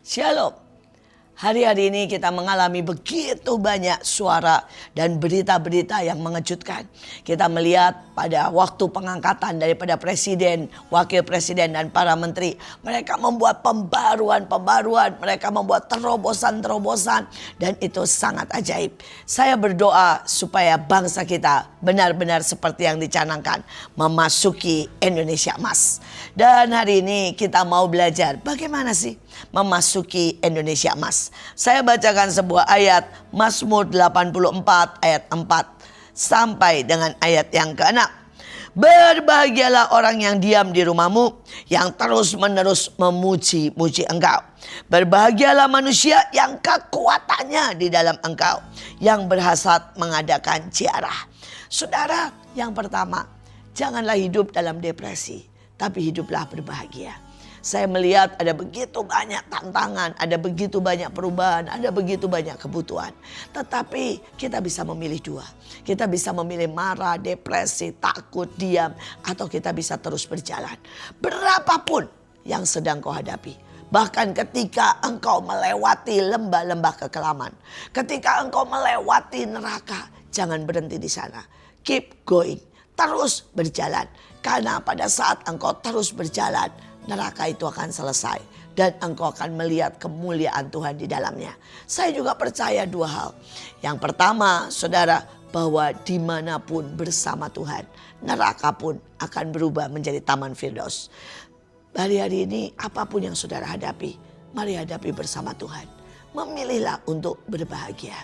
Shalom. Hari-hari ini kita mengalami begitu banyak suara dan berita-berita yang mengejutkan. Kita melihat pada waktu pengangkatan daripada presiden, wakil presiden dan para menteri. Mereka membuat pembaruan, mereka membuat terobosan-terobosan dan itu sangat ajaib. Saya berdoa supaya bangsa kita benar-benar seperti yang dicanangkan, memasuki Indonesia Emas. Dan hari ini kita mau belajar bagaimana sih memasuki Indonesia Emas. Saya bacakan sebuah ayat Mazmur 84 ayat 4 sampai dengan ayat yang ke-6. Berbahagialah orang yang diam di rumahmu, yang terus-menerus memuji-muji engkau. Berbahagialah manusia yang kekuatannya di dalam engkau, yang berhasrat mengadakan ziarah. Saudara, yang pertama, janganlah hidup dalam depresi, tapi hiduplah berbahagia. Saya melihat ada begitu banyak tantangan, ada begitu banyak perubahan, ada begitu banyak kebutuhan. Tetapi kita bisa memilih dua. Kita bisa memilih marah, depresi, takut, diam. Atau kita bisa terus berjalan. Berapapun yang sedang kau hadapi. Bahkan ketika engkau melewati lembah-lembah kekelaman. Ketika engkau melewati neraka, jangan berhenti di sana. Keep going, terus berjalan. Karena pada saat engkau terus berjalan, neraka itu akan selesai dan engkau akan melihat kemuliaan Tuhan di dalamnya. Saya juga percaya dua hal. Yang pertama, saudara, bahwa dimanapun bersama Tuhan, neraka pun akan berubah menjadi taman Firdaus. Hari-hari ini apapun yang saudara hadapi, mari hadapi bersama Tuhan. Memilihlah untuk berbahagia.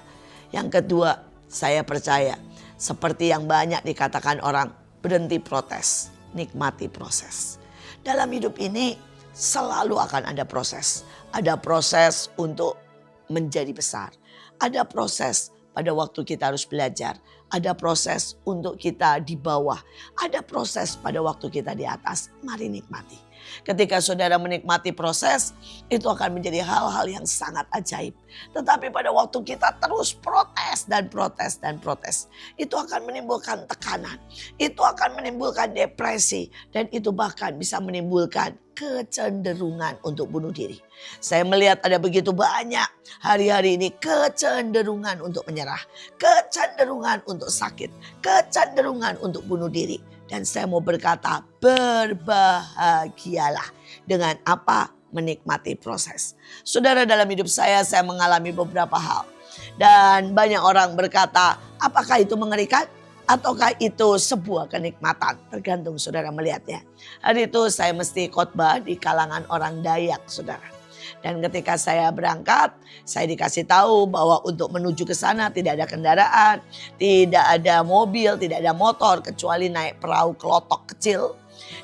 Yang kedua, saya percaya seperti yang banyak dikatakan orang, berhenti protes, nikmati proses. Dalam hidup ini selalu akan ada proses. Ada proses untuk menjadi besar. Ada proses pada waktu kita harus belajar. Ada proses untuk kita di bawah. Ada proses pada waktu kita di atas. Mari nikmati. Ketika saudara menikmati proses, itu akan menjadi hal-hal yang sangat ajaib. Tetapi pada waktu kita terus protes dan protes dan protes, itu akan menimbulkan tekanan. Itu akan menimbulkan depresi. Dan itu bahkan bisa menimbulkan kecenderungan untuk bunuh diri. Saya melihat ada begitu banyak hari-hari ini kecenderungan untuk menyerah. Kecenderungan untuk sakit. Kecenderungan untuk bunuh diri. Dan saya mau berkata, berbahagialah dengan apa? Menikmati proses. Saudara, dalam hidup saya mengalami beberapa hal. Dan banyak orang berkata, apakah itu mengerikan? Ataukah itu sebuah kenikmatan? Tergantung saudara melihatnya. Hari itu saya mesti khotbah di kalangan orang Dayak, saudara. Dan ketika saya berangkat, saya dikasih tahu bahwa untuk menuju ke sana tidak ada kendaraan, tidak ada mobil, tidak ada motor, kecuali naik perahu kelotok kecil.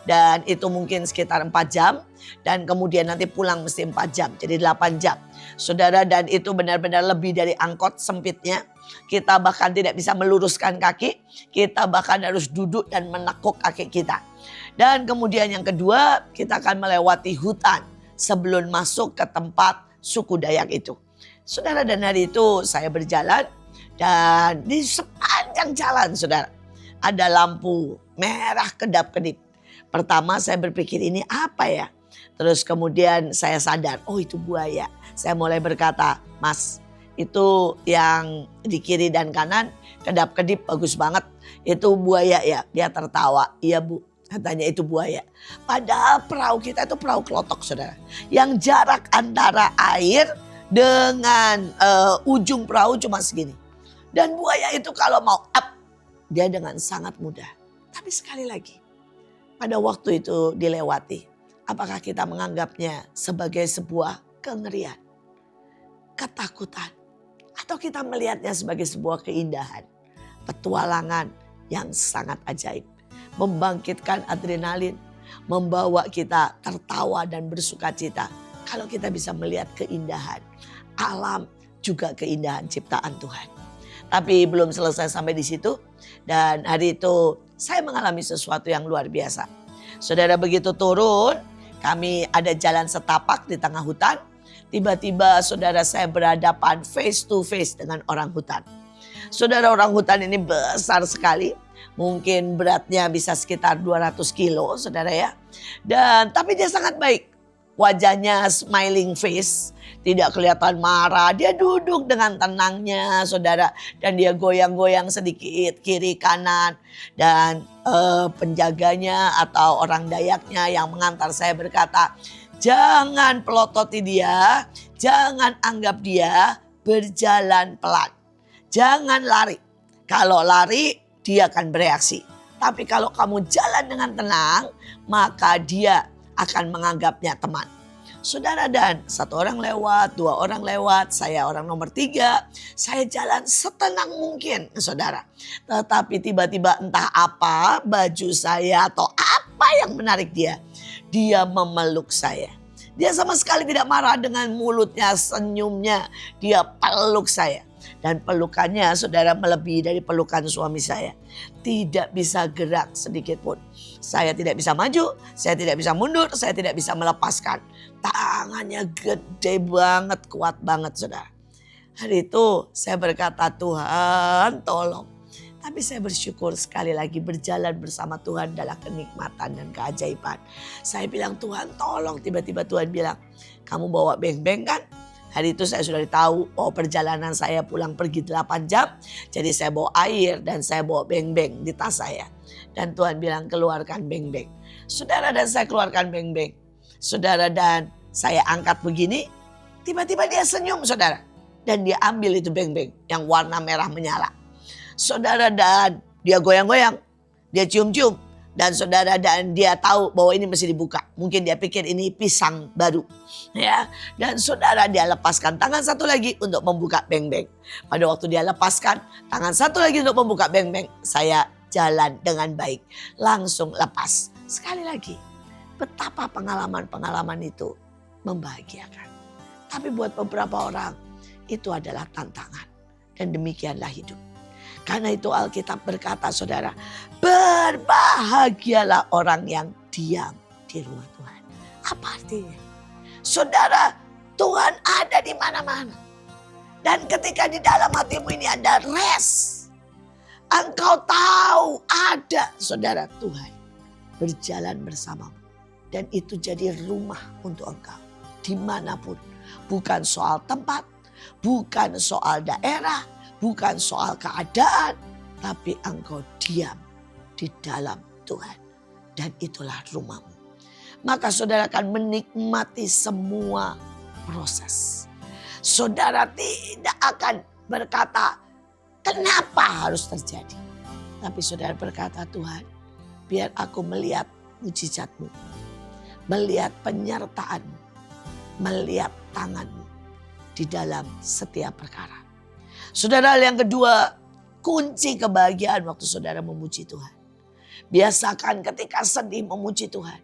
Dan itu mungkin sekitar 4 jam. Dan kemudian nanti pulang mesti 4 jam, jadi 8 jam. Saudara, dan itu benar-benar lebih dari angkot sempitnya. Kita bahkan tidak bisa meluruskan kaki, kita bahkan harus duduk dan menekuk kaki kita. Dan kemudian yang kedua, kita akan melewati hutan sebelum masuk ke tempat suku Dayak itu. Saudara, dan hari itu saya berjalan dan di sepanjang jalan, saudara, ada lampu merah kedap-kedip. Pertama saya berpikir ini apa ya? Terus kemudian saya sadar, oh itu buaya. Saya mulai berkata, Mas, itu yang di kiri dan kanan kedap-kedip bagus banget. Itu buaya ya? Dia tertawa, iya Bu. Katanya itu buaya. Padahal perahu kita itu perahu kelotok, saudara. Yang jarak antara air dengan ujung perahu cuma segini. Dan buaya itu kalau mau up, dia dengan sangat mudah. Tapi sekali lagi, pada waktu itu dilewati, apakah kita menganggapnya sebagai sebuah kengerian, ketakutan, atau kita melihatnya sebagai sebuah keindahan, petualangan yang sangat ajaib. Membangkitkan adrenalin, membawa kita tertawa dan bersuka cita. Kalau kita bisa melihat keindahan alam, juga keindahan ciptaan Tuhan. Tapi belum selesai sampai di situ. Dan hari itu saya mengalami sesuatu yang luar biasa. Saudara, begitu turun, kami ada jalan setapak di tengah hutan. Tiba-tiba saudara, saya berhadapan face to face dengan orang hutan. Saudara, orang hutan ini besar sekali. Mungkin beratnya bisa sekitar 200 kilo, saudara ya. Dan tapi dia sangat baik. wajahnya smiling face, tidak kelihatan marah. Dia duduk dengan tenangnya saudara, dan dia goyang-goyang sedikit kiri kanan. Dan penjaganya atau orang Dayaknya yang mengantar saya berkata, jangan pelototi dia, jangan anggap dia, berjalan pelan. Jangan lari. Kalau lari dia akan bereaksi. Tapi kalau kamu jalan dengan tenang, maka dia akan menganggapnya teman. Saudara, dan satu orang lewat, dua orang lewat, saya orang nomor 3. Saya jalan setenang mungkin saudara. Tetapi tiba-tiba entah apa baju saya atau apa yang menarik dia. Dia memeluk saya. Dia sama sekali tidak marah, dengan mulutnya, senyumnya. Dia peluk saya. Dan pelukannya saudara melebihi dari pelukan suami saya. Tidak bisa gerak sedikit pun. Saya tidak bisa maju, saya tidak bisa mundur, saya tidak bisa melepaskan. Tangannya gede banget, kuat banget saudara. Hari itu saya berkata, Tuhan tolong. Tapi saya bersyukur sekali lagi berjalan bersama Tuhan dalam kenikmatan dan keajaiban. Saya bilang, Tuhan tolong. Tiba-tiba Tuhan bilang, kamu bawa beng-beng kan? Hari itu saya sudah tahu, perjalanan saya pulang pergi 8 jam. Jadi saya bawa air dan saya bawa beng-beng di tas saya. Dan Tuhan bilang, keluarkan beng-beng. Saudara, dan saya keluarkan beng-beng. Saudara, dan saya angkat begini. Tiba-tiba dia senyum saudara. Dan dia ambil itu beng-beng yang warna merah menyala. Saudara, dan dia goyang-goyang. Dia cium-cium. Dan saudara, dan dia tahu bahwa ini mesti dibuka. Mungkin dia pikir ini pisang baru. Ya, dan saudara, dia lepaskan tangan satu lagi untuk membuka beng-beng. Pada waktu dia lepaskan tangan satu lagi untuk membuka beng-beng, saya jalan dengan baik. Langsung lepas. Sekali lagi, betapa pengalaman-pengalaman itu membahagiakan. Tapi buat beberapa orang itu adalah tantangan. Dan demikianlah hidup. Karena itu Alkitab berkata saudara, berbahagialah orang yang diam di rumah Tuhan. Apa artinya? Saudara, Tuhan ada di mana-mana. Dan ketika di dalam hatimu ini ada rest. Engkau tahu ada saudara Tuhan berjalan bersamamu. Dan itu jadi rumah untuk engkau. Dimanapun. Bukan soal tempat, bukan soal daerah, bukan soal keadaan, tapi engkau diam di dalam Tuhan. Dan itulah rumahmu. Maka saudara akan menikmati semua proses. Saudara tidak akan berkata, kenapa harus terjadi? Tapi saudara berkata, Tuhan, biar aku melihat mujizat-Mu. Melihat penyertaan-Mu. Melihat tangan-Mu di dalam setiap perkara. Saudara, yang kedua, kunci kebahagiaan waktu saudara memuji Tuhan. Biasakan ketika sedih memuji Tuhan.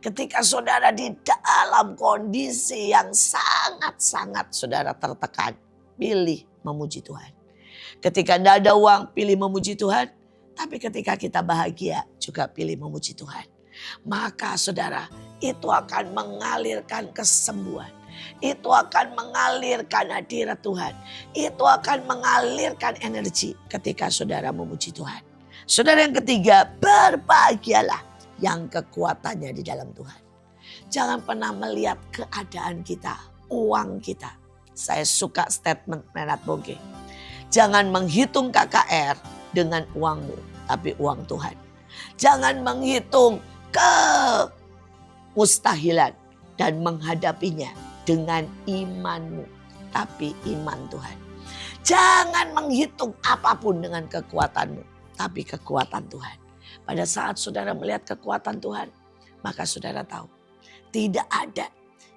Ketika saudara di dalam kondisi yang sangat-sangat saudara tertekan, pilih memuji Tuhan. Ketika tidak ada uang, pilih memuji Tuhan. Tapi ketika kita bahagia, juga pilih memuji Tuhan. Maka saudara, itu akan mengalirkan kesembuhan. Itu akan mengalirkan hadirat Tuhan. Itu akan mengalirkan energi ketika saudara memuji Tuhan. Saudara, yang ketiga, berbahagialah yang kekuatannya di dalam Tuhan. Jangan pernah melihat keadaan kita, uang kita. Saya suka statement Renat Boge. Jangan menghitung KKR dengan uangmu, tapi uang Tuhan. Jangan menghitung kemustahilan dan menghadapinya dengan imanmu, tapi iman Tuhan. Jangan menghitung apapun dengan kekuatanmu, tapi kekuatan Tuhan. Pada saat saudara melihat kekuatan Tuhan, maka saudara tahu tidak ada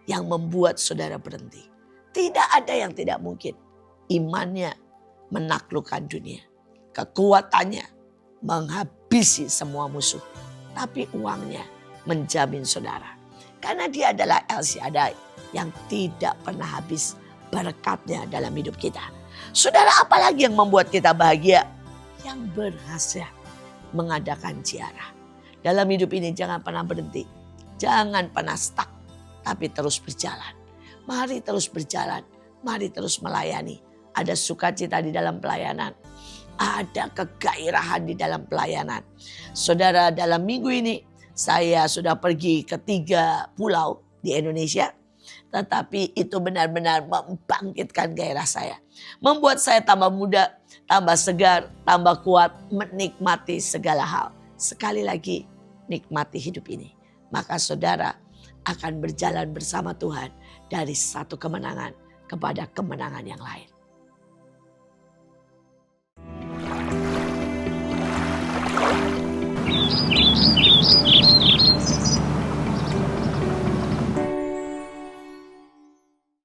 yang membuat saudara berhenti. Tidak ada yang tidak mungkin. Imannya menaklukkan dunia. Kekuatannya menghabisi semua musuh. Tapi uangnya menjamin saudara. Karena dia adalah El Shaddai yang tidak pernah habis berkatnya dalam hidup kita. Saudara, apalagi yang membuat kita bahagia? Yang berhasil mengadakan ziarah. Dalam hidup ini jangan pernah berhenti. Jangan pernah stuck. Tapi terus berjalan. Mari terus berjalan. Mari terus melayani. Ada sukacita di dalam pelayanan. Ada kegairahan di dalam pelayanan. Saudara, dalam minggu ini saya sudah pergi ke 3 pulau di Indonesia. Tetapi itu benar-benar membangkitkan gairah saya. Membuat saya tambah muda, tambah segar, tambah kuat menikmati segala hal. Sekali lagi, nikmati hidup ini. Maka saudara akan berjalan bersama Tuhan dari satu kemenangan kepada kemenangan yang lain.